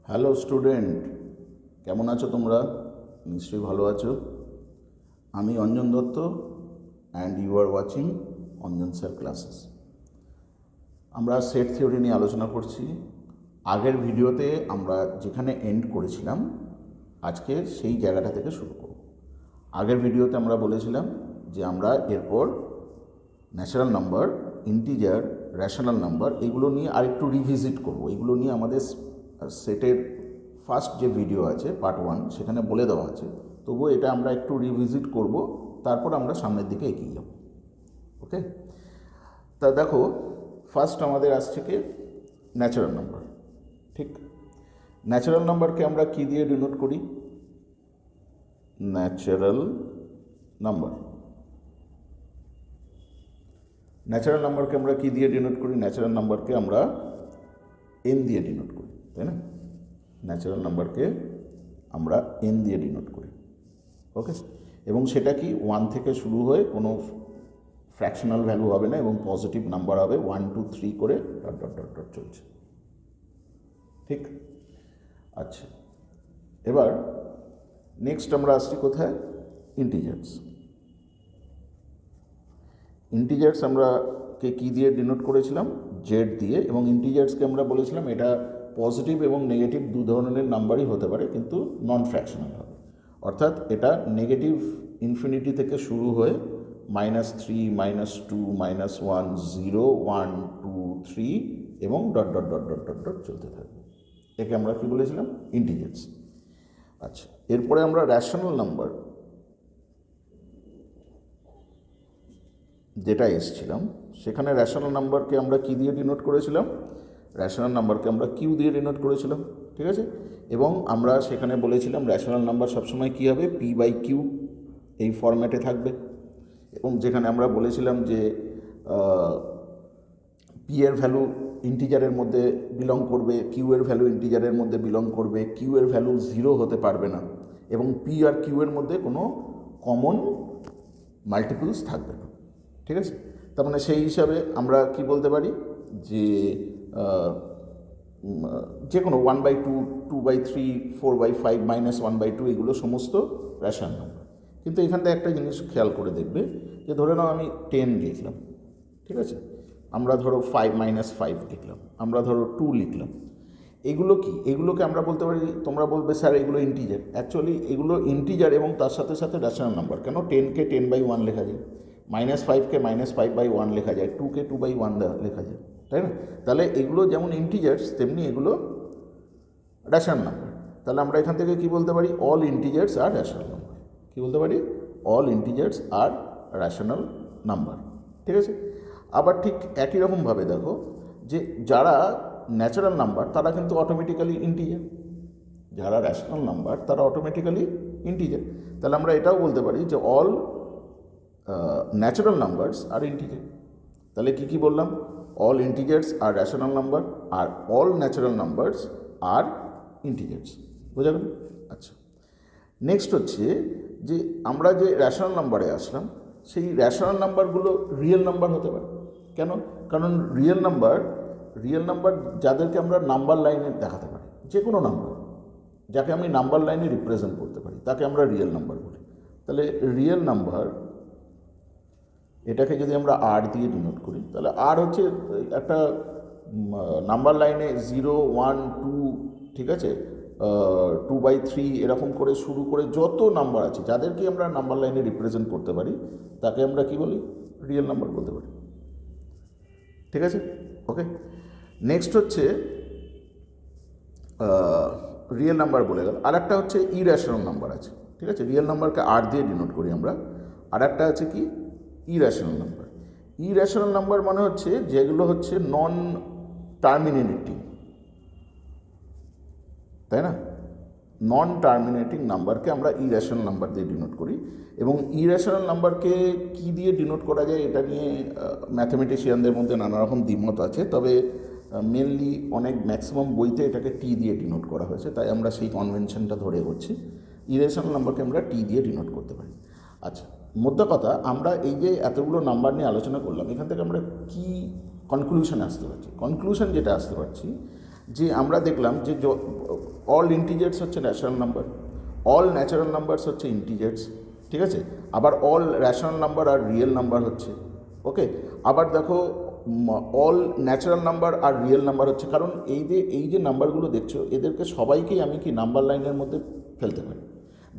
Hello student, কেমন আছো তোমরা? নিশ্চয়ই ভালো আছো। আমি Anjan Dutta and you are watching Anjan sir classes. আমরা সেট থিওরি নিয়ে আলোচনা করছি। আগের ভিডিওতে আমরা যেখানে এন্ড করেছিলাম আজকে সেই জায়গাটা থেকে শুরু করব। আগের ভিডিওতে আমরা বলেছিলাম যে আমরা এরপর natural number, integer, rational number এগুলো নিয়ে আরেকটু রিভিজিট করব। এগুলো নিয়ে আমাদের সেটের ফার্স্ট যে ভিডিও আছে পার্ট 1 সেখানে বলে দেওয়া আছে, তবুও এটা আমরা একটু রিভিজিট করব, তারপর আমরা সামনের দিকে এগিয়ে যাব। ওকে, তা দেখো ফার্স্ট আমাদের আসছে কি ন্যাচারাল নাম্বার। ঠিক, ন্যাচারাল নাম্বারকে আমরা কি দিয়ে ডিনোট করি? Natural number. ন্যাচারাল নাম্বারকে আমরা কি দিয়ে ডিনোট করি? ন্যাচারাল নাম্বারকে আমরা এন দিয়ে ডিনোট করি, তাই না? ন্যাচারাল নাম্বারকে আমরা এন দিয়ে ডিনোট করি। ওকে, এবং সেটা কি 1 থেকে শুরু হয়ে কোনো ফ্র্যাকশনাল ভ্যালু হবে না এবং পজিটিভ নাম্বার হবে 1 2 3 করে ডট ডট ডট ডট চলছে। ঠিক, আচ্ছা, এবার নেক্সট আমরা আসছি কোথায়? ইন্টিজার্স। ইন্টিজার্স আমরা কে কী দিয়ে ডিনোট করেছিলাম? জেড দিয়ে। এবং ইন্টিজার্সকে আমরা বলেছিলাম এটা পজিটিভ এবং নেগেটিভ দু ধরনের নাম্বারই হতে পারে, কিন্তু নন ফ্র্যাকশনাল হবে। অর্থাৎ এটা নেগেটিভ ইনফিনিটি থেকে শুরু হয়ে -3, -2, -1, 0, 1 2 3 এবং dot dot dot dot dot dot চলতে থাকবে। একে আমরা কী বলেছিলাম? ইন্টিজার্স। আচ্ছা, এরপরে আমরা রেশনাল নাম্বার যেটা এসেছিলাম সেখানে রেশনাল নাম্বারকে আমরা কী দিয়ে ডিনোট করেছিলাম? রেশনাল নাম্বারকে আমরা কিউ দিয়ে ডিনোট করেছিলাম। ঠিক আছে, এবং আমরা সেখানে বলেছিলাম রেশনাল নাম্বার সবসময় কী হবে? p/q এই ফরম্যাটে থাকবে। এবং যেখানে আমরা বলেছিলাম যে পি এর ভ্যালু ইন্টিজারের মধ্যে বিলং করবে, কিউ এর ভ্যালু ইন্টিজারের মধ্যে বিলং করবে, কিউ এর ভ্যালু 0 হতে পারবে না, এবং পি আর কিউ এর মধ্যে কোনো কমন মাল্টিপলস থাকবে না। ঠিক আছে, তার মানে সেই হিসাবে আমরা কি বলতে পারি যে যে কোনো 1/2, 2/3, 4/5, -1/2 এগুলো সমস্ত রেশনাল নাম্বার। কিন্তু এখানটা একটা জিনিস খেয়াল করে দেখবে যে ধরে নাও আমি 10 লিখলাম, ঠিক আছে, আমরা ধরো 5 লিখলাম, আমরা ধরো 2 লিখলাম। এগুলো কি? এগুলোকে আমরা বলতে পারি, তোমরা বলবে স্যার এগুলো ইন্টিজার। অ্যাকচুয়ালি এগুলো ইন্টিজার এবং তার সাথে সাথে রেশনাল নাম্বার। কেন? 10কে 10/1 লেখা যায়, -5কে -5/1 লেখা যায়, 2কে 2/1 লেখা যায়, তাই না? তাহলে এগুলো যেমন ইন্টিজার্স তেমনি এগুলো রেশনাল নাম্বার। তাহলে আমরা এখান থেকে কি বলতে পারি? অল ইন্টিজার্স আর রেশনাল নাম্বার। কী বলতে পারি? অল ইন্টিজার্স আর রেশনাল নাম্বার। ঠিক আছে, আবার ঠিক একই রকমভাবে দেখো যে যারা ন্যাচারাল নাম্বার তারা কিন্তু অটোমেটিক্যালি ইন্টিজার, যারা রেশনাল নাম্বার তারা অটোমেটিক্যালি ইন্টিজার। তাহলে আমরা এটাও বলতে পারি যে অল ন্যাচারাল নাম্বারস আর ইন্টিজার। তাহলে কী কী বললাম? অল ইন্টিজার্স আর রেশনাল নাম্বার, আর অল ন্যাচারাল নাম্বারস আর ইন্টিজার্স। বোঝা গেল? আচ্ছা, নেক্সট হচ্ছে যে আমরা যে রেশনাল নাম্বারে আসলাম, সেই রেশনাল নাম্বারগুলো রিয়েল নাম্বার হতে পারে। কেন? কারণ রিয়েল নাম্বার যাদেরকে আমরা নাম্বার লাইনে দেখাতে পারি, যে কোনো নাম্বার যাকে আমি নাম্বার লাইনে রিপ্রেজেন্ট করতে পারি তাকে আমরা রিয়েল নাম্বার বলি। তাহলে রিয়েল নাম্বার এটাকে যদি আমরা আর দিয়ে ডিনোট করি, তাহলে আর হচ্ছে একটা নাম্বার লাইনে 0 1 2, ঠিক আছে, 2/3 এরকম করে শুরু করে যত নাম্বার আছে যাদেরকে আমরা নাম্বার লাইনে রিপ্রেজেন্ট করতে পারি তাকে আমরা কি বলি? রিয়েল নাম্বার বলতে পারি। ঠিক আছে, ওকে। নেক্সট হচ্ছে রিয়েল নাম্বার বলে গেল। আর একটা হচ্ছে ইরেশনাল নাম্বার আছে। ঠিক আছে, রিয়েল নাম্বারকে আর দিয়ে ডিনোট করি আমরা। আর একটা আছে কি? Irrational number. ইরেশনাল নাম্বার মানে হচ্ছে যেগুলো হচ্ছে নন টার্মিনেটিং, তাই না? নন টার্মিনেটিং নাম্বারকে আমরা ইরেশনাল নাম্বার দিয়ে ডিনোট করি। এবং ইরেশনাল নাম্বারকে কী দিয়ে ডিনোট করা যায় এটা নিয়ে ম্যাথমেটিশিয়ানদের মধ্যে নানা রকম দ্বিমত আছে, তবে মেনলি অনেক ম্যাক্সিমাম বইতে এটাকে টি দিয়ে ডিনোট করা হয়েছে, তাই আমরা সেই কনভেনশনটা ধরে হচ্ছি। ইরেশনাল নাম্বারকে আমরা টি দিয়ে ডিনোট করতে পারি। আচ্ছা, মোদ্দা কথা আমরা এই যে এতগুলো নাম্বার নিয়ে আলোচনা করলাম, এখান থেকে আমরা কি কনক্লুশন আসতে পারছি? কনক্লুশন যেটা আসতে পারছি যে আমরা দেখলাম যে অল ইন্টিজার্স হচ্ছে natural number, all natural numbers হচ্ছে ইন্টিজার্স, ঠিক আছে। আবার অল র্যাশনাল নাম্বার আর রিয়েল নাম্বার হচ্ছে, ওকে। আবার দেখো অল ন্যাচারাল নাম্বার আর রিয়েল নাম্বার হচ্ছে, কারণ এই যে নাম্বারগুলো দেখছো এদেরকে সবাইকেই আমি কি নাম্বার লাইনের মধ্যে ফেলতে পারি।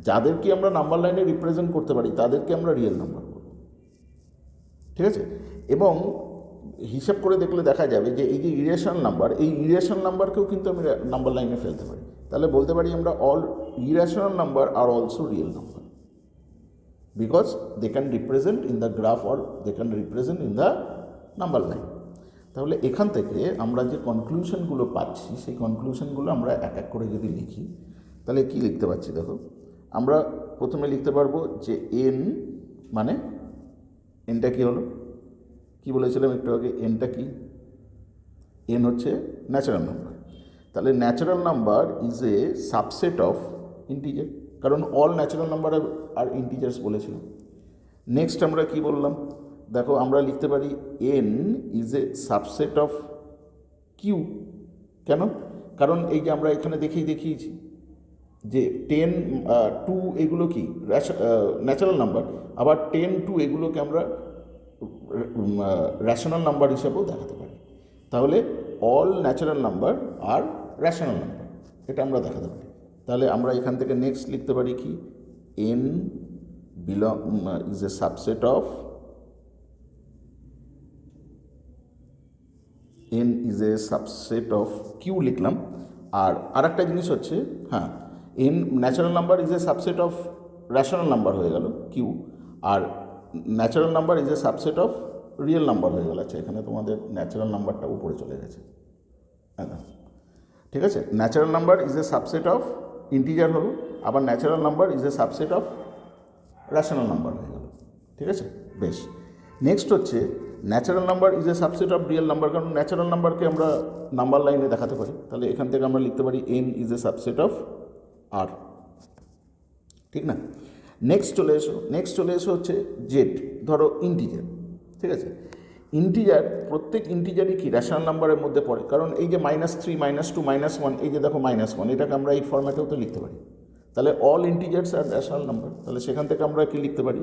যাদেরকে আমরা নাম্বার লাইনে রিপ্রেজেন্ট করতে পারি তাদেরকে আমরা রিয়েল নাম্বার বলবো, ঠিক আছে। এবং হিসাব করে দেখলে দেখা যাবে যে এই যে ইরেশনাল নাম্বার, এই ইরেশনাল নাম্বারকেও কিন্তু আমি নাম্বার লাইনে ফেলতে পারি। তাহলে বলতে পারি আমরা all irrational number are also real number, because they can represent in the graph or they can represent in the number line. তাহলে এখান থেকে আমরা যে কনক্লুশনগুলো পাচ্ছি সেই কনক্লুশনগুলো আমরা এক এক করে যদি লিখি তাহলে কি লিখতে পারছি দেখো। আমরা প্রথমে লিখতে পারবো যে এন মানে এনটা কী হলো, কি বলেছিলাম একটু আগে, এনটা কি, এন হচ্ছে ন্যাচারাল নাম্বার। তাহলে natural number is a subset of integer, কারণ all natural number are integers বলেছিলাম। নেক্সট আমরা কি বললাম দেখো, আমরা লিখতে পারি N is a subset of Q. কেন? কারণ এই যে আমরা এখানে দেখিয়েছি যে 10, 2 এগুলো কি ন্যাচারাল নাম্বার, আবার 10, 2 এগুলোকে আমরা র্যাশনাল নাম্বার হিসাবেও দেখাতে পারি। তাহলে অল ন্যাচারাল নাম্বার আর র্যাশনাল নাম্বার এটা আমরা দেখাতে পারি। তাহলে আমরা এখান থেকে নেক্সট লিখতে পারি কি, N is a subset of N is a subset of Q লিখলাম। আর আরেকটা জিনিস হচ্ছে, হ্যাঁ, N natural number is a subset of rational number হয়ে গেল কিউ, আর natural number is a subset of real number হয়ে গেল। আচ্ছা, এখানে তোমাদের ন্যাচারাল নাম্বারটা উপরে চলে গেছে, হ্যাঁ, ঠিক আছে। Natural number is a subset of integer হলো, আবার natural number is a subset of rational number হয়ে গেল, ঠিক আছে। বেশ, নেক্সট হচ্ছে natural number is a subset of real number, কারণ ন্যাচারাল নাম্বারকে আমরা নাম্বার লাইনে দেখাতে পারি। তাহলে এখান থেকে আমরা লিখতে পারি N is a subset of R, ঠিক না। নেক্সট চলে এসো হচ্ছে জেড, ধরো ইন্টিজার, ঠিক আছে। ইন্টিজার, প্রত্যেক ইন্টিজারই কি র্যাশনাল নাম্বারের মধ্যে পড়ে, কারণ এই যে -3, -2, -1, এই যে দেখো -1, এটাকে আমরা এই ফর্ম্যাটেও তো লিখতে পারি। তাহলে all integers are rational number, তাহলে সেখান থেকে আমরা কি লিখতে পারি,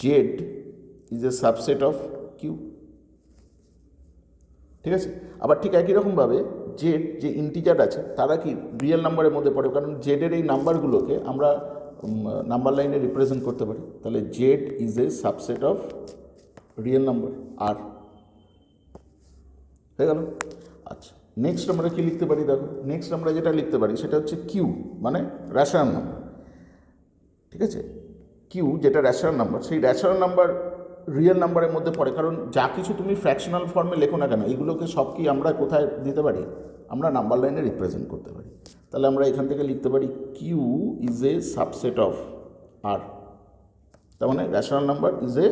Z is a subset of Q, ঠিক আছে। আবার ঠিক একই রকমভাবে জেড যে ইন্টিজার আছে তারা কি রিয়েল নাম্বারের মধ্যে পড়ে, কারণ জেডের এই নাম্বারগুলোকে আমরা নাম্বার লাইনে রিপ্রেজেন্ট করতে পারি। তাহলে Z is a subset of real number R, হয়ে গেল। আচ্ছা, নেক্সট আমরা কি লিখতে পারি দেখো, নেক্সট আমরা যেটা লিখতে পারি সেটা হচ্ছে কিউ মানে র্যাশনাল নাম্বার, ঠিক আছে। কিউ যেটা র্যাশনাল নাম্বার, সেই র্যাশনাল নাম্বার রিয়েল নাম্বারের মধ্যে পড়ে, কারণ যা কিছু তুমি ফ্র্যাকশনাল ফর্মে লেখো না কেন এগুলোকে সব কি আমরা কোথায় দিতে পারি, আমরা নাম্বার লাইনে রিপ্রেজেন্ট করতে পারি। তাহলে আমরা এখান থেকে লিখতে পারি Q is a subset of R, তার মানে rational number is a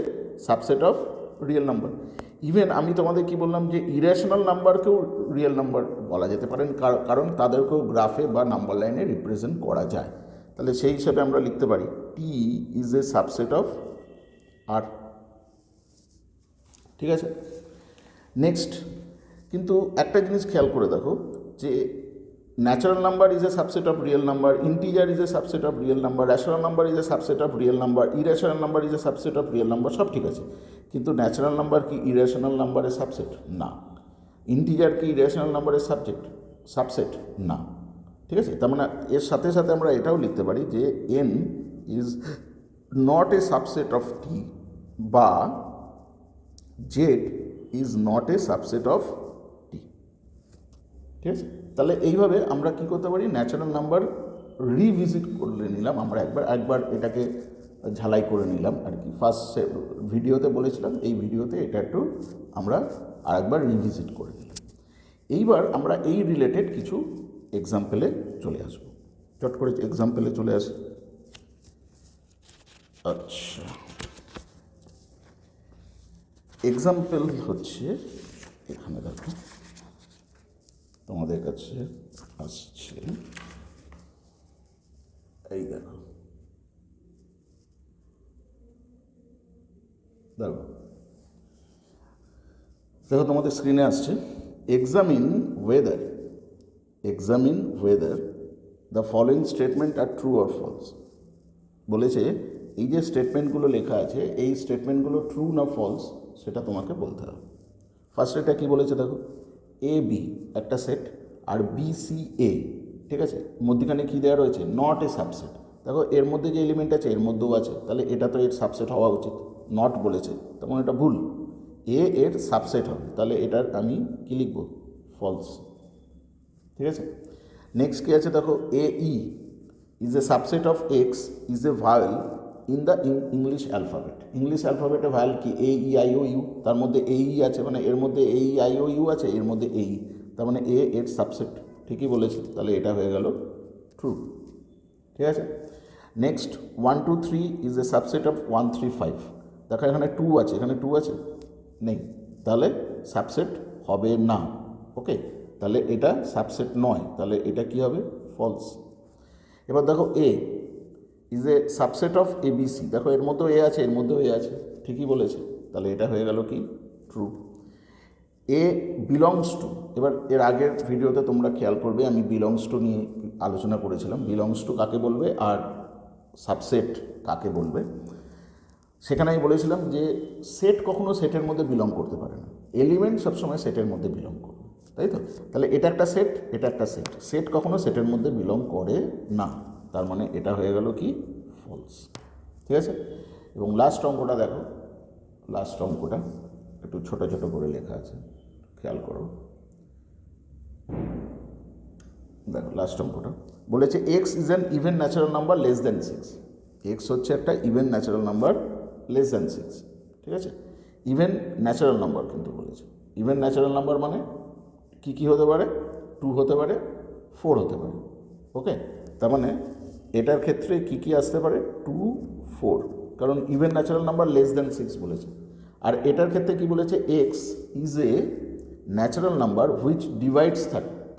subset of real number. Even আমি তোমাদের কি বললাম যে ইরেশনাল নাম্বারকেও রিয়েল নাম্বার বলা যেতে পারেন, কারণ তাদেরকেও গ্রাফে বা নাম্বার লাইনে রিপ্রেজেন্ট করা যায়। তাহলে সেই হিসাবে আমরা লিখতে পারি টি is a subset of R, ঠিক আছে। নেক্সট কিন্তু একটা জিনিস খেয়াল করে দেখো যে natural number is a subset of real number, integer is a subset of real number, rational number is a subset of real number, irrational number is a subset of real number, সব ঠিক আছে। কিন্তু natural number কি irrational নাম্বারের subset? না। Integer কি irrational নাম্বারের subset? না, ঠিক আছে। তার মানে এর সাথে সাথে আমরা এটাও লিখতে পারি যে N is not a subset of T, বা Z is not a subset of T, ঠিক আছে। তাহলে এইভাবে আমরা কি করতে পারি, ন্যাচারাল নাম্বার রিভিজিট করে নিলাম, আমরা একবার এটাকে ঝালাই করে নিলাম আর কি। ফার্স্ট ভিডিওতে বলেছিলাম, এই ভিডিওতে এটা একটু আমরা আরেকবার রিভিজিট করে নিলাম। এইবার আমরা এই রিলেটেড কিছু এক্সাম্পলে চলে আসব, চট করে এক্সাম্পলে চলে আসি। আচ্ছা, এক্সাম্পল হচ্ছে এখানে দেখো তোমাদের কাছে আসছে, এই দেখো দেখো তোমাদের স্ক্রিনে আসছে examine whether the following statement are true or false. বলেছে এই যে স্টেটমেন্টগুলো লেখা আছে এই স্টেটমেন্টগুলো ট্রু না ফলস সেটা তোমাকে বলতে হবে। ফার্স্ট এটা কী বলেছে দেখো, এ বি একটা সেট আর বি সি এ, ঠিক আছে, মধ্যখানে কী দেওয়া রয়েছে, নট এ সাবসেট। দেখো এর মধ্যে যে এলিমেন্ট আছে এর মধ্যেও আছে, তাহলে এটা তো এর সাবসেট হওয়া উচিত, নট বলেছে তখন এটা ভুল, এ এর সাবসেট হবে, তাহলে এটার আমি কী লিখব, ফলস। ঠিক আছে, নেক্সট কী আছে দেখো, a e is a subset of X is a vowel in the English alphabet. English অ্যালফাবেটে ভাওয়েল কি, a E I O you, তার মধ্যে এ ই আছে, মানে এর মধ্যে এ ই আই ও ইউ আছে, এর মধ্যে এ ই, তার মানে এ এর সাবসেট, ঠিকই বলেছে, তাহলে এটা হয়ে গেল ট্রু। ঠিক আছে, next 1 2 3 is a subset of 1 3 5। দেখো এখানে 2 আছে, এখানে 2 আছে নেই, তাহলে সাবসেট হবে না। ওকে, তাহলে এটা সাবসেট নয়, তাহলে এটা কি হবে, ফলস। এবার দেখো A is a subset of A B C, দেখো এর মধ্যেও এ আছে, এর মধ্যেও এ আছে, ঠিকই বলেছে, তাহলে এটা হয়ে গেল কি, ট্রু। এ বিলংস টু, এবার এর আগের ভিডিওতে তোমরা খেয়াল করবে আমি বিলংস টু নিয়ে আলোচনা করেছিলাম, বিলংস টু কাকে বলবে আর সাবসেট কাকে বলবে। সেখানে আমি বলেছিলাম যে সেট কখনো সেটের মধ্যে বিলং করতে পারে না, এলিমেন্ট সবসময় সেটের মধ্যে বিলং করবে, তাই তো, তাহলে এটা একটা সেট, এটা একটা সেট, সেট কখনো সেটের মধ্যে বিলং করে না, তার মানে এটা হয়ে গেল কি, ফলস। ঠিক আছে, এবং লাস্ট অঙ্কটা দেখো, লাস্ট অঙ্কটা একটু ছোট ছোট করে লেখা আছে, খেয়াল করো, দেখো লাস্ট অঙ্কটা বলেছে x is an even natural number less than 6। X হচ্ছে একটা even natural number less than 6। ঠিক আছে, ইভেন ন্যাচারাল নাম্বার কিন্তু বলেছে, ইভেন ন্যাচারাল নাম্বার মানে কী কী হতে পারে, 2 হতে পারে, 4 হতে পারে। ওকে, তার মানে এটার ক্ষেত্রে কী কী আসতে পারে, 2 4, কারণ even natural number less than 6 বলেছে। আর এটার ক্ষেত্রে কি বলেছে, x is a natural number which divides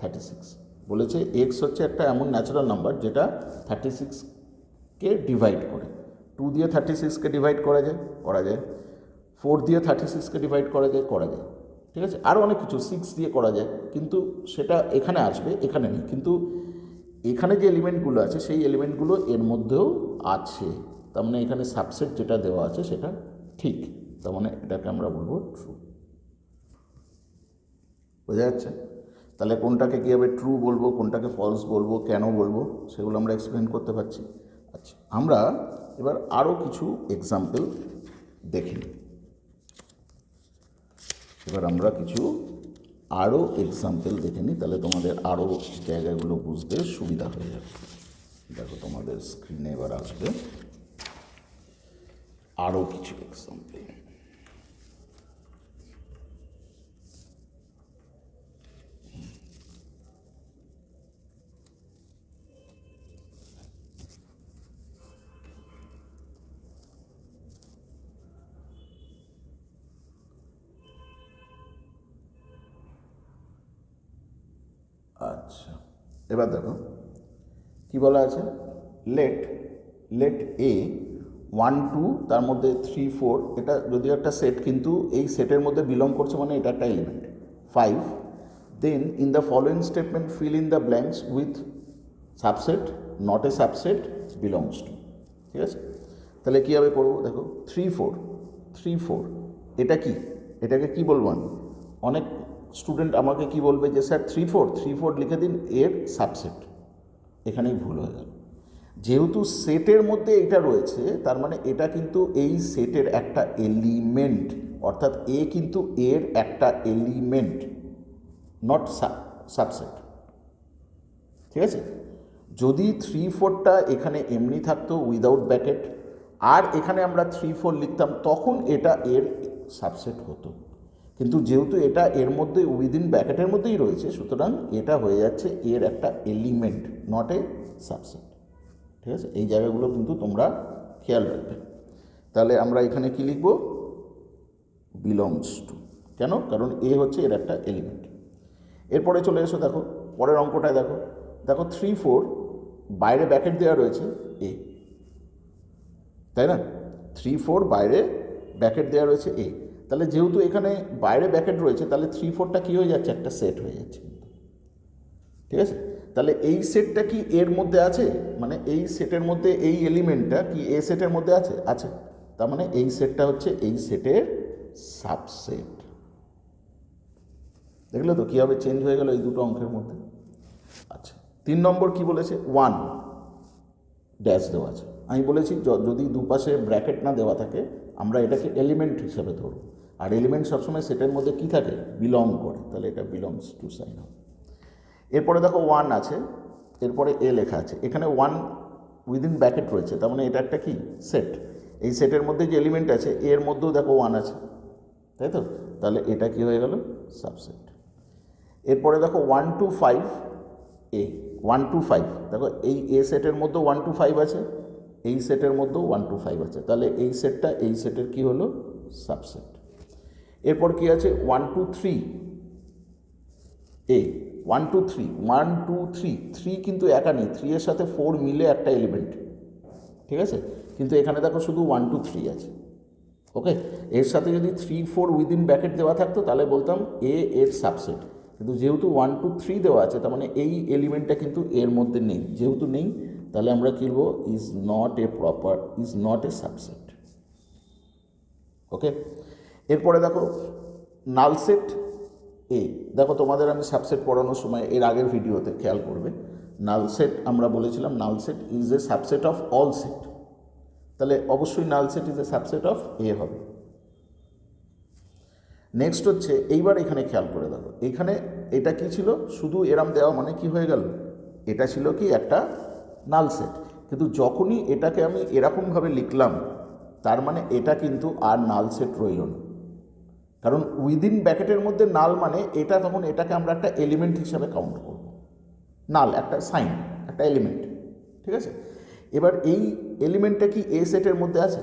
36 বলেছে, এক্স হচ্ছে একটা এমন ন্যাচারাল নাম্বার যেটা 36কে ডিভাইড করে। 2 দিয়ে 36কে ডিভাইড করা যায়, 4 দিয়ে 36কে ডিভাইড করা যায়, ঠিক আছে, আরও অনেক কিছু 6 দিয়ে করা যায়, কিন্তু সেটা এখানে আসবে, এখানে নেই, কিন্তু এখানে যে এলিমেন্টগুলো আছে সেই এলিমেন্টগুলো এর মধ্যেও আছে, তার মানে এখানে সাবসেট যেটা দেওয়া আছে সেটা ঠিক, তার মানে এটাকে আমরা বলবো ট্রু। বোঝা যাচ্ছে, তাহলে কোনটাকে কীভাবে ট্রু বলবো, কোনটাকে ফলস বলবো, কেন বলবো, সেগুলো আমরা এক্সপ্লেন করতে পারছি। আচ্ছা, আমরা এবার আরও কিছু এক্সাম্পল দেখে নিই। এবার আমরা কিছু আরও এক্সাম্পল দেখে নিই, তাহলে তোমাদের আরও জায়গাগুলো বুঝতে সুবিধা হয়ে যাবে। দেখো তোমাদের স্ক্রিনে এবার আসবে আরও কিছু এক্সাম্পল। আচ্ছা, এবার দেখো কি বলা আছে, লেট এ 1 2 তার মধ্যে 3 4, এটা যদিও একটা সেট কিন্তু এই সেটের মধ্যে বিলং করছে, মানে এটা একটা element. 5 then in the following statement fill in the blanks with subset not a subset belongs to. ঠিক আছে, তাহলে কীভাবে করবো, দেখো 3 4 এটা কি, এটাকে কি বলবো আমি, অনেক স্টুডেন্ট আমাকে কি বলবে যে স্যার 3 4 লিখে দিন এর সাবসেট, এখানেই ভুল হয়ে গেল। যেহেতু সেটের মধ্যে এটা রয়েছে তার মানে এটা কিন্তু এই সেটের একটা এলিমেন্ট, অর্থাৎ এ কিন্তু এর একটা এলিমেন্ট, নট সাবসেট। ঠিক আছে, যদি 3 4টা এখানে এমনি থাকতো উইদাউট ব্র্যাকেট আর এখানে আমরা 3 4 লিখতাম তখন এটা এর সাবসেট হতো, কিন্তু যেহেতু এটা এর মধ্যে উইদিন ব্র্যাকেটের মধ্যেই রয়েছে সুতরাং এটা হয়ে যাচ্ছে এর একটা এলিমেন্ট, নট এ সাবসেট। ঠিক আছে, এই জায়গাগুলো কিন্তু তোমরা খেয়াল রাখবে। তাহলে আমরা এখানে কি লিখব, বিলংস টু, কেন, কারণ এ হচ্ছে এর একটা এলিমেন্ট। এরপরে চলে এসো, দেখো পরের অঙ্কটায় দেখো 3 4 বাইরে ব্র্যাকেট দেওয়া রয়েছে এ, তাই না, 3 4 বাইরে ব্র্যাকেট দেওয়া রয়েছে এ, তাহলে যেহেতু এখানে বাইরে ব্র্যাকেট রয়েছে, তাহলে 3 4টা কী হয়ে যাচ্ছে, একটা সেট হয়ে যাচ্ছে। ঠিক আছে, তাহলে এই সেটটা কি এর মধ্যে আছে, মানে এই সেটের মধ্যে এই এলিমেন্টটা কি এ সেটের মধ্যে আছে, আছে। তার মানে এই সেটটা হচ্ছে এই সেটের সাবসেট। দেখলে তো কীভাবে চেঞ্জ হয়ে গেল এই দুটো অঙ্কের মধ্যে। আচ্ছা, 3 নম্বর কি বলেছে, 1 ড্যাশ দেওয়া আছে। আমি বলেছি যদি দুপাশে ব্র্যাকেট না দেওয়া থাকে আমরা এটাকে এলিমেন্ট হিসাবে ধরব, আর এলিমেন্ট সবসময় সেটের মধ্যে কি থাকে, বিলং করে, তাহলে এটা বিলংস টু সাইন হবে। এরপরে দেখো 1 আছে, এরপরে এ লেখা আছে, এখানে 1 উইদিন ব্র্যাকেট রয়েছে, তার মানে এটা একটা কি সেট। এই সেটের মধ্যে যে এলিমেন্ট আছে এর মধ্যেও দেখো 1 আছে, তাই তো, তাহলে এটা কি হয়ে গেল, সাবসেট। এরপরে দেখো 1 to 5 এ, 1 to 5 দেখো এই এ সেটের মধ্যেও 1 to 5 আছে, এই সেটের মধ্যেও 1 to 5 আছে, তাহলে এই সেটটা এই সেটের কি হলো, সাবসেট। এরপর কি আছে 1 to 3 এ, 1 to 3 1 2 3 3 কিন্তু একা নেই, 3 এর সাথে 4 মিলে একটা এলিমেন্ট, ঠিক আছে, কিন্তু এখানে দেখো শুধু 1 to 3 আছে। ওকে, এর সাথে যদি 3 4 উইদিন ব্র্যাকেট দেওয়া থাকতো তাহলে বলতাম এ এর সাবসেট, কিন্তু যেহেতু 1 to 3 দেওয়া আছে তার মানে এই এলিমেন্টটা কিন্তু এর মধ্যে নেই, যেহেতু নেই তাহলে আমরা কি বলবো, ইজ নট এ সাবসেট। ওকে, এরপরে দেখো নাল সেট এ, দেখো তোমাদের আমি সাবসেট পড়ানোর সময় এর আগের ভিডিওতে খেয়াল করবে, নাল সেট আমরা বলেছিলাম null set is a subset of all set, তাহলে অবশ্যই null set is a subset of A হবে। নেক্সট হচ্ছে এইবার এখানে খেয়াল করে দেখো, এখানে এটা কি ছিল, শুধু এরাম দেওয়া মানে কি হয়ে গেল, এটা ছিল কি একটা নাল সেট, কিন্তু যখনই এটাকে আমি এরকমভাবে লিখলাম তার মানে এটা কিন্তু আর নাল সেট রইল না, কারণ উইদিন ব্র্যাকেটের মধ্যে নাল মানে এটা, তখন এটাকে আমরা একটা এলিমেন্ট হিসাবে কাউন্ট করব, নাল একটা সাইন, একটা এলিমেন্ট, ঠিক আছে। এবার এই এলিমেন্টটা কি এ সেটের মধ্যে আছে,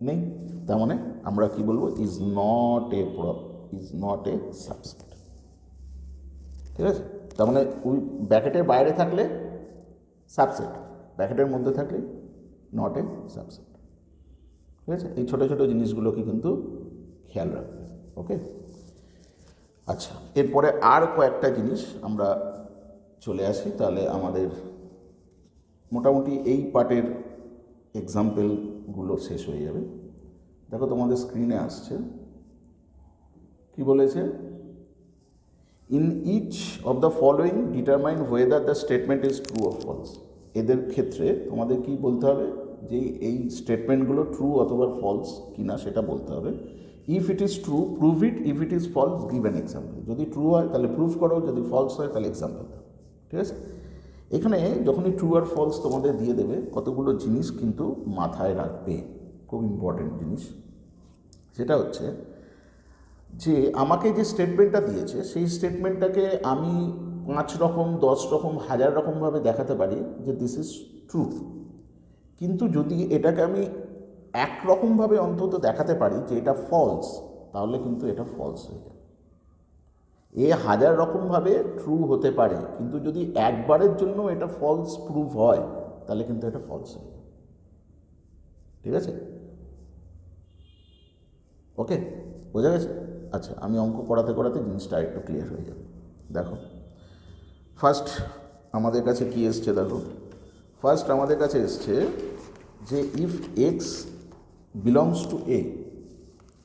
নেই, তার মানে আমরা কি বলবো, ইজ নট এ সাবসেট, ঠিক আছে। তার মানে ব্র্যাকেটের বাইরে থাকলে সাবসেট, ব্র্যাকেটের মধ্যে থাকলে নট এ সাবসেট, ঠিক আছে। এই ছোটো ছোটো জিনিসগুলোকে কিন্তু খেয়াল রাখবে। ওকে, আচ্ছা, এরপরে আর কয়েকটা জিনিস আমরা চলে আসি, তাহলে আমাদের মোটামুটি এই পার্টের এক্সাম্পলগুলো শেষ হয়ে যাবে। দেখো তোমাদের স্ক্রিনে আসছে কি বলেছে, in each of the following determine whether the statement is true or false. এদের ক্ষেত্রে তোমাদের কি বলতে হবে, যে এই স্টেটমেন্টগুলো ট্রু অথবা ফলস কিনা সেটা বলতে হবে। If it is true prove it, if it is false give an example. যদি ট্রু হয় তাহলে প্রুভ করো, যদি ফলস হয় তাহলে এক্সাম্পল দাও, ঠিক আছে। এখানে যখনই ট্রু আর ফলস তোমাদের দিয়ে দেবে কতগুলো জিনিস কিন্তু মাথায় রাখবে, খুব ইম্পর্টেন্ট জিনিস। সেটা হচ্ছে যে আমাকে যে স্টেটমেন্টটা দিয়েছে সেই স্টেটমেন্টটাকে আমি 5 রকম 10 রকম 1000 রকমভাবে দেখাতে পারি যে দিস ইজ ট্রু, কিন্তু যদি এটাকে আমি একরকমভাবে অন্তত দেখাতে পারি যে এটা ফলস, তাহলে কিন্তু এটা ফলস হয়ে যাবে। 1000 রকমভাবে ট্রু হতে পারে, কিন্তু যদি একবারের জন্য এটা ফলস প্রুভ হয় তাহলে কিন্তু এটা ফলস হয়ে যাবে, ঠিক আছে। ওকে, বোঝা গেছে। আচ্ছা, আমি অঙ্ক করাতে করাতে জিনিসটা একটু ক্লিয়ার হয়ে যাবে। দেখো ফার্স্ট আমাদের কাছে কি এসছে, দেখো ফার্স্ট আমাদের কাছে এসছে যে if X belongs to A,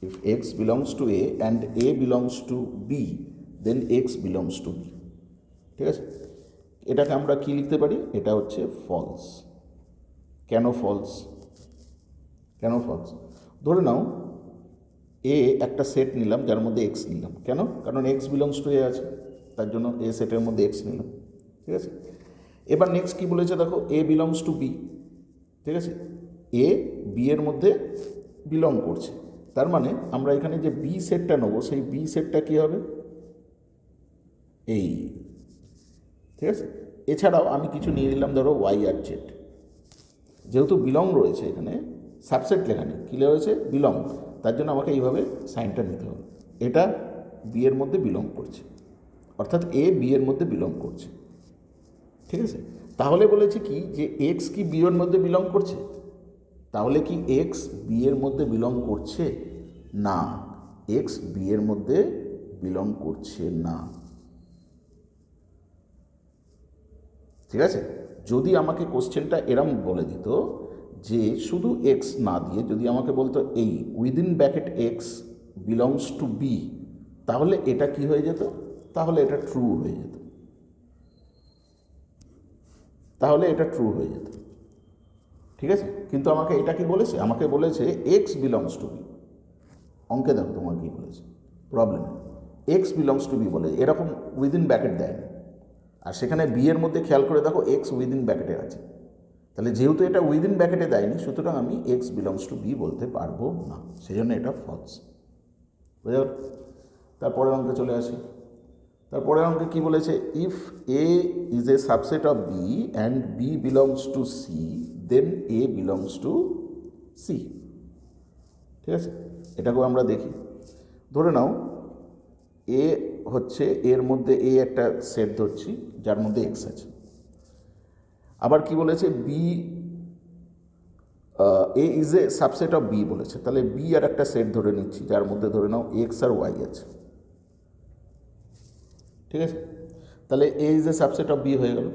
if X belongs to A and A belongs to B then X belongs to B, ঠিক আছে। এটাকে আমরা কি লিখতে পারি, এটা হচ্ছে ফলস। কেন ফলস, কেন ফলস, ধরে নাও এ একটা সেট নিলাম যার মধ্যে এক্স নিলাম, কেন, কারণ এক্স বিলংস টু এ আছে, তার জন্য এ সেটের মধ্যে এক্স নিলাম, ঠিক আছে। এবার নেক্সট কি বলেছে দেখো, এ বিলংস টু বি, ঠিক আছে, এ বি এর মধ্যে বিলং করছে, তার মানে আমরা এখানে যে বি সেটটা নেবো সেই বি সেটটা কী হবে, এই, ঠিক আছে। এছাড়াও আমি কিছু নিয়ে নিলাম ধরো ওয়াই আর জেড, যেহেতু বিলং রয়েছে এখানে, সাবসেট লেখা নেই, কী রয়েছে, বিলং, তার জন্য আমাকে এইভাবে সাইনটা নিতে হবে, এটা বি এর মধ্যে বিলং করছে, অর্থাৎ এ বি এর মধ্যে বিলং করছে, ঠিক আছে। তাহলে বলেছে কি যে এক্স কি বি এর মধ্যে বিলং করছে, তাহলে কি এক্স বি এর মধ্যে বিলং করছে না, এক্স বি এর মধ্যে বিলং করছে না। ঠিক আছে, যদি আমাকে কোশ্চেনটা এরম বলে দিত যে শুধু এক্স না দিয়ে যদি আমাকে বলতো এই within bracket X belongs to B, তাহলে এটা কি হয়ে যেত, তাহলে এটা ট্রু হয়ে যেত, তাহলে এটা ট্রু হয়ে যেত। ঠিক আছে, কিন্তু আমাকে এটা কি বলেছে, আমাকে বলেছে এক্স বিলংস টু বি। অঙ্কে দেখো তোমার কী বলেছে, problem X belongs to B বলে, এরকম উইদিন ব্র্যাকেট দেয় না। আর সেখানে বি এর মধ্যে খেয়াল করে দেখো এক্স উইদিন ব্র্যাকেটে আছে, তাহলে যেহেতু এটা উইদিন ব্র্যাকেটে দেয়নি, সুতরাং আমি এক্স বিলংস টু বি বলতে পারবো না, সেই জন্য এটা ফলস। বুঝা গেল? তারপরের অঙ্কে চলে আসি। তারপরের অঙ্কে কী বলেছে, if A is a subset of B and B belongs to C then A belongs to C. ঠিক আছে, এটাকেও আমরা দেখি। ধরে নাও এ হচ্ছে, এর মধ্যে এ একটা সেট ধরছি যার মধ্যে এক্স আছে। আবার কি বলেছে, B A is a subset of B বলেছে, তাহলে বি আর একটা সেট ধরে নিচ্ছি যার মধ্যে ধরে নাও এক্স আর ওয়াই আছে। ঠিক আছে, তাহলে A is a subset of B হয়ে গেল।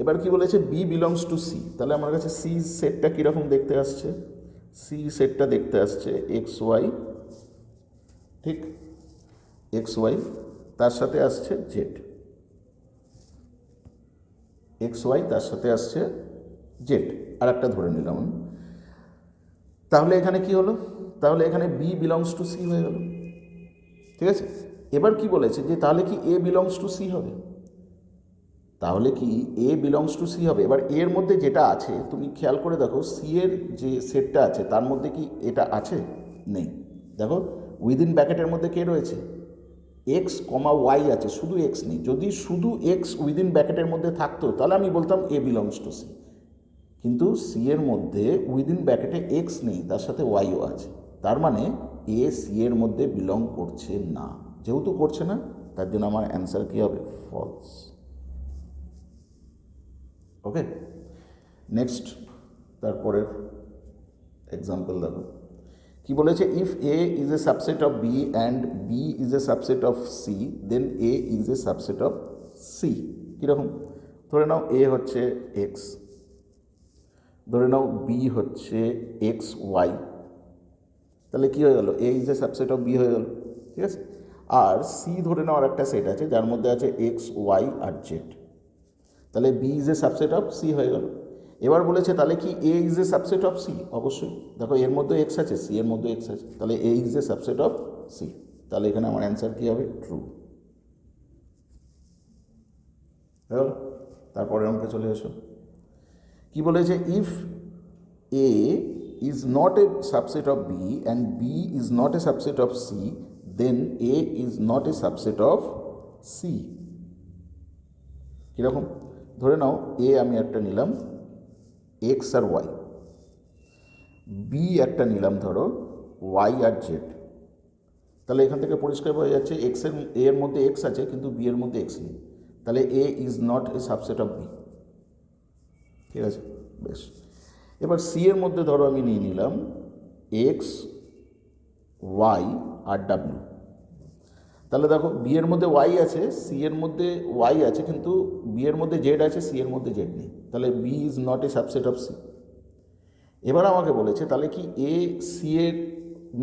এবার কি বলেছে, বি বিলংস টু সি, তাহলে আমার কাছে সি সেটটা কীরকম দেখতে আসছে, সি সেটটা দেখতে আসছে এক্স ওয়াই, ঠিক এক্স ওয়াই, তার সাথে আসছে জেড, এক্স ওয়াই তার সাথে আসছে জেড, আর একটা ধরে নিলাম। তাহলে এখানে কি হলো, তাহলে এখানে বি বিলংস টু সি হয়ে গেল। ঠিক আছে, এবার কি বলেছে যে তাহলে কি এ বিলংস টু সি হবে, তাহলে কি এ বিলংস টু সি হবে। এবার এর মধ্যে যেটা আছে তুমি খেয়াল করে দেখো, সি এর যে সেটটা আছে তার মধ্যে কি এটা আছে, নেই। দেখো উইদিন ব্র্যাকেটের মধ্যে কে রয়েছে, এক্স কমা ওয়াই আছে, শুধু এক্স নেই। যদি শুধু এক্স উইদিন ব্র্যাকেটের মধ্যে থাকতো তাহলে আমি বলতাম এ বিলংস টু সি, কিন্তু সি এর মধ্যে উইদিন ব্র্যাকেটে এক্স নেই, তার সাথে ওয়াইও আছে, তার মানে এ সি এর মধ্যে বিলং করছে না। যেহেতু করছে না, তার জন্য আমার অ্যান্সার কী হবে, ফলস। ওকে, নেক্সট তারপরের এক্সাম্পল দেখো কি বলেছে, if A is a subset of B and B is a subset of C then A is a subset of C. কীরকম, ধরে নাও এ হচ্ছে এক্স, ধরে নাও বি হচ্ছে এক্স ওয়াই, তাহলে কী হয়ে গেল, A is a subset of B হয়ে গেল। ঠিক আছে, আর সি ধরে নেওয়ার একটা সেট আছে যার মধ্যে আছে এক্স ওয়াই আর জেড, তাহলে B is a subset of C হয়ে গেল। এবার বলেছে তাহলে কি A is a subset of C, অবশ্যই। দেখো এর মধ্যে এক্স আছে, সি এর মধ্যে এক্স আছে, তাহলে A is a subset of C, তাহলে এখানে আমার অ্যান্সার কী হবে, ট্রু। হয়ে গেল। তারপরের অঙ্কে চলে এসো, কি বলেছে, if A is not a subset of B and B is not a subset of C then A is not a subset of C. কীরকম, ধরে নাও এ আমি একটা নিলাম এক্স আর ওয়াই, বি একটা নিলাম ধরো ওয়াই আর জেড, তাহলে এখান থেকে পরিষ্কার হয়ে যাচ্ছে এ এর মধ্যে এক্স আছে কিন্তু বি এর মধ্যে এক্স নেই, তাহলে A is not a subset of B. ঠিক আছে, বেশ। এবার সি এর মধ্যে ধরো আমি নিয়ে নিলাম এক্স ওয়াই আর ডাব্লিউ, তাহলে দেখো বি এর মধ্যে ওয়াই আছে, সি এর মধ্যে ওয়াই আছে, কিন্তু বি এর মধ্যে জেড আছে, সি এর মধ্যে জেড নেই, তাহলে B is not a subset of C. এবার আমাকে বলেছে তাহলে কি এ সি এর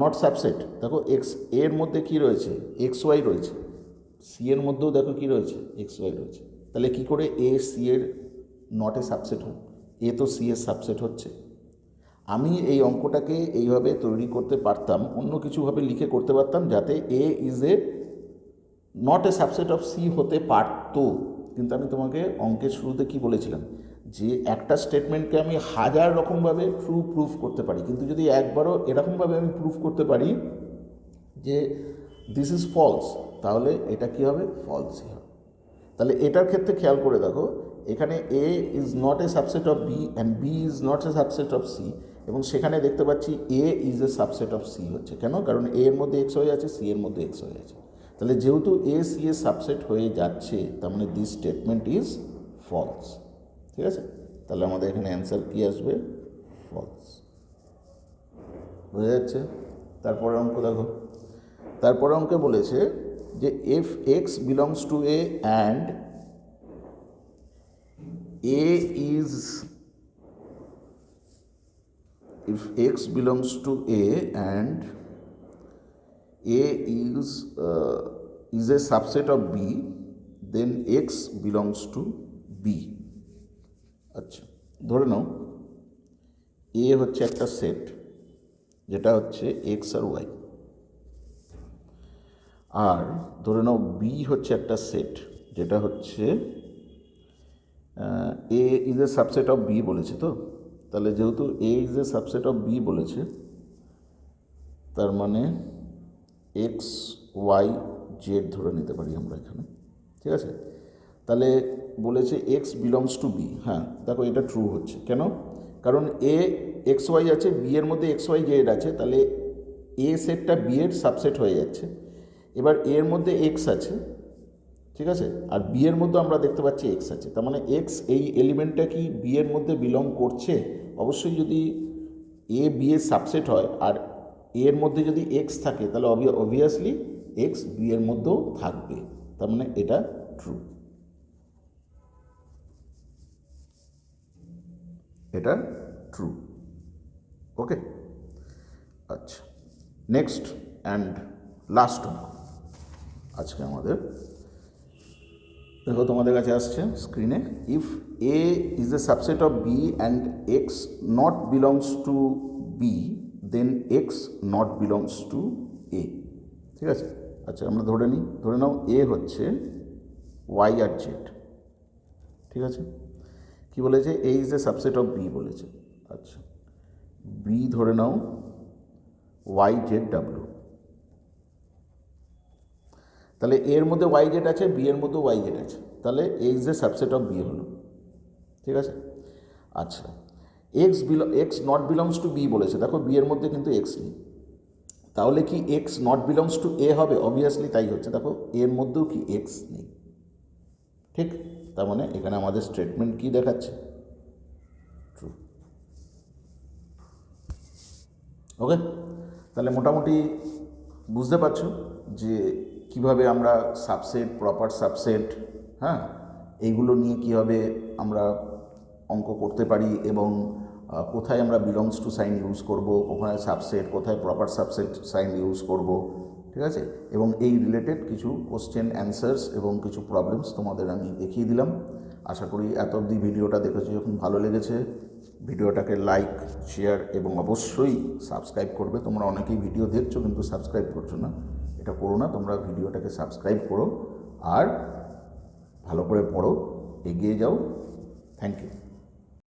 নট সাবসেট, দেখো এক্স এর মধ্যে কি রয়েছে, এক্স ওয়াই রয়েছে, সি এর মধ্যেও দেখো কি রয়েছে, এক্স ওয়াই রয়েছে, তাহলে কি করে এ সি এর নট এ সাবসেট হয়, এ তো সি এর সাবসেট হচ্ছে। আমি এই অঙ্কটাকে এইভাবে তৈরি করতে পারতাম, অন্য কিছুভাবে লিখে করতে পারতাম, যাতে A is a not a subset of C হতে পারতো। কিন্তু আমি তোমাকে অঙ্কের শুরুতে কি বলেছিলাম, যে একটা স্টেটমেন্টকে আমি হাজার রকমভাবে ট্রু প্রুফ করতে পারি, কিন্তু যদি একবারও এরকমভাবে আমি প্রুফ করতে পারি যে দিস ইজ ফলস, তাহলে এটা কি হবে, ফলসই হবে। তাহলে এটার ক্ষেত্রে খেয়াল করে দেখো, এখানে A is not a subset of B and B is not a subset of C, এবং সেখানে দেখতে পাচ্ছি A is a subset of C হচ্ছে। কেন, কারণ এ এর মধ্যে এক্স হয়ে আছে, সি এর মধ্যে এক্স হয়ে আছে, তাহলে যেহেতু এ সি এর সাবসেট হয়ে যাচ্ছে, তার মানে দিস স্টেটমেন্ট ইজ ফলস। ঠিক আছে, তাহলে আমাদের এখানে অ্যান্সার কী আসবে, ফলস। বোঝা যাচ্ছে। তারপরে অঙ্ক দেখো, তারপরে অঙ্কে বলেছে যে if x belongs to a and a is if x belongs to a and a is a subset of b, then x belongs to b. আচ্ছা, ধরে নাও a হচ্ছে একটা সেট যেটা হচ্ছে x আর y, আর ধরে নাও b হচ্ছে একটা সেট যেটা হচ্ছে a is a subset of b বলেছে। তো তাহলে যেহেতু a is a subset of b বলেছে, তার মানে x y z ধরে নিতে পারি আমরা এখানে, ঠিক আছে। তাহলে বলেছে x বিলংস টু b। হ্যাঁ দেখো, এটা ট্রু হচ্ছে। কেন? কারণ a এক্স ওয়াই আছে, b এর মধ্যে এক্স ওয়াই জেড আছে, তাহলে a সেটটা b এর সাবসেট হয়ে যাচ্ছে। এবার a এর মধ্যে x আছে, ঠিক আছে, আর b এর মধ্যে আমরা দেখতে পাচ্ছি x আছে, তার মানে x এই এলিমেন্টটা কি b এর মধ্যে বিলং করছে? অবশ্যই যদি a b এর সাবসেট হয় আর a এর মধ্যে যদি x থাকে, তাহলে অবভিয়াসলি x b এর মধ্যেও থাকবে, তার মানে এটা ট্রু, এটা ট্রু। ওকে, আচ্ছা, নেক্সট অ্যান্ড লাস্ট অঙ্ক আজকে আমাদের, দেখো তোমাদের কাছে আসছে স্ক্রিনে, if A is a subset of B and x not belongs to B, then x not belongs to A. ঠিক আছে, আচ্ছা আমরা ধরে নাও এ হচ্ছে ওয়াই আর জেড। ঠিক আছে, কি বলেছে? A is a subset of B বলেছে। আচ্ছা, বি ধরে নাও ওয়াই জেড ডাব্লিউ, তাহলে এর মধ্যে ওয়াই জেড আছে, বি এর মধ্যে ওয়াই জেড আছে, তাহলে A is a subset of B হলো। ঠিক আছে, আচ্ছা x not belongs to B বলেছে, দেখো বি এর মধ্যে কিন্তু এক্স নেই, তাহলে কি এক্স নট বিলংস টু এ হবে? অবভিয়াসলি তাই হচ্ছে, দেখো এর মধ্যেও কি এক্স নেই। ঠিক, তার মানে এখানে আমাদের স্টেটমেন্ট কি দেখাচ্ছে? ট্রু। ওকে, তাহলে মোটামুটি বুঝতে পারছো যে কিভাবে আমরা সাবসেট, প্রপার সাবসেট, হ্যাঁ, এইগুলো নিয়ে কীভাবে আমরা অঙ্ক করতে পারি এবং কোথায় আমরা বিলংস টু সাইন ইউজ করব, কোথায় সাবসেট, কোথায় প্রপার সাবসেট সাইন ইউজ করব। ঠিক আছে, এবং এই রিলেটেড কিছু কোশ্চেন অ্যান্সার্স এবং কিছু প্রবলেমস তোমাদের আমি দেখিয়ে দিলাম। আশা করি এত অবধি ভিডিওটা দেখেছো যখন ভালো লেগেছে, ভিডিওটাকে লাইক, শেয়ার এবং অবশ্যই সাবস্ক্রাইব করবে। তোমরা অনেকেই ভিডিও দেখছো কিন্তু সাবস্ক্রাইব করছো না, এটা করো না, তোমরা ভিডিওটাকে সাবস্ক্রাইব করো আর ভালো করে পড়ো, এগিয়ে যাও। Thank you.